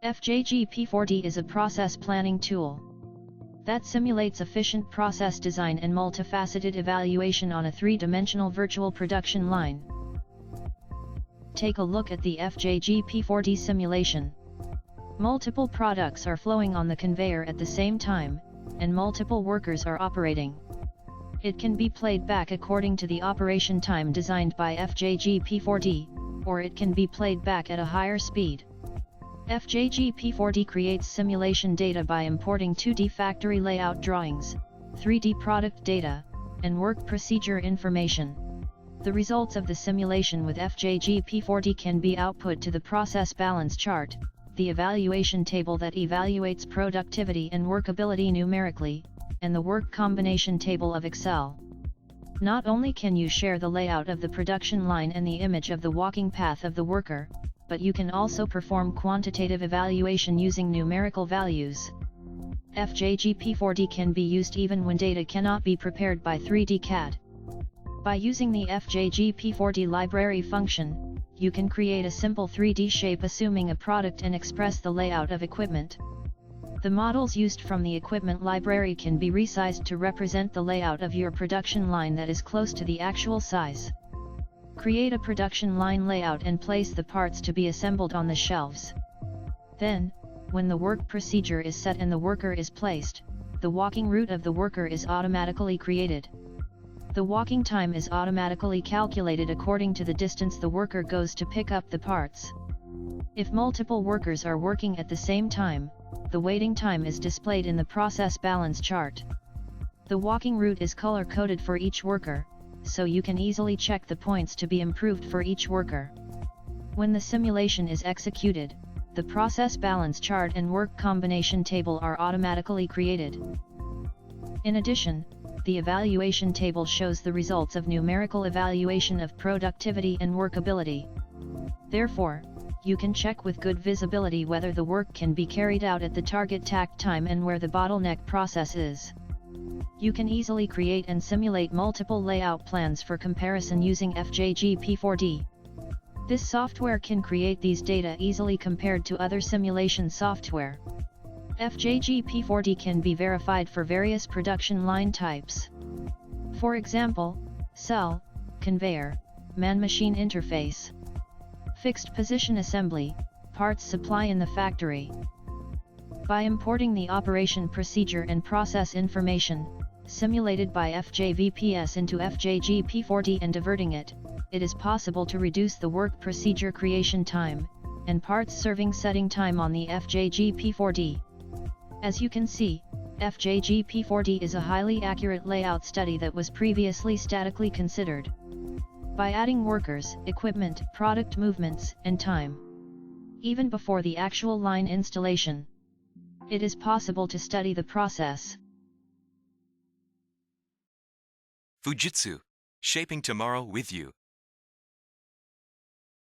FJGP4D is a process planning tool that simulates efficient process design and multifaceted evaluation on a three-dimensional virtual production line. Take a look at the FJGP4D simulation. Multiple products are flowing on the conveyor at the same time, and multiple workers are operating. It can be played back according to the operation time designed by FJGP4D, or it can be played back at a higher speed. FJGP4D creates simulation data by importing 2D factory layout drawings, 3D product data, and work procedure information. The results of the simulation with FJGP4D can be output to the process balance chart, the evaluation table that evaluates productivity and workability numerically, and the work combination table of Excel. Not only can you share the layout of the production line and the image of the walking path of the worker, but you can also perform quantitative evaluation using numerical values. FJGP4D can be used even when data cannot be prepared by 3D CAD. By using the FJGP4D library function, you can create a simple 3D shape assuming a product and express the layout of equipment. The models used from the equipment library can be resized to represent the layout of your production line that is close to the actual size. Create a production line layout and place the parts to be assembled on the shelves. Then, when the work procedure is set and the worker is placed, the walking route of the worker is automatically created. The walking time is automatically calculated according to the distance the worker goes to pick up the parts. If multiple workers are working at the same time, the waiting time is displayed in the process balance chart. The walking route is color-coded for each worker, so you can easily check the points to be improved for each worker. When the simulation is executed, the process balance chart and work combination table are automatically created. In addition, the evaluation table shows the results of numerical evaluation of productivity and workability. Therefore, you can check with good visibility whether the work can be carried out at the target takt time and where the bottleneck process is. You can easily create and simulate multiple layout plans for comparison using FJGP4D. This software can create these data easily compared to other simulation software. FJGP4D can be verified for various production line types. For example, cell, conveyor, man-machine interface, fixed position assembly, parts supply in the factory. By importing the operation procedure and process information, simulated by FJVPS into FJGP4D and diverting it, it is possible to reduce the work procedure creation time, and parts serving setting time on the FJGP4D. As you can see, FJGP4D is a highly accurate layout study that was previously statically considered. By adding workers, equipment, product movements, and time, even before the actual line installation, it is possible to study the process. Fujitsu, shaping tomorrow with you.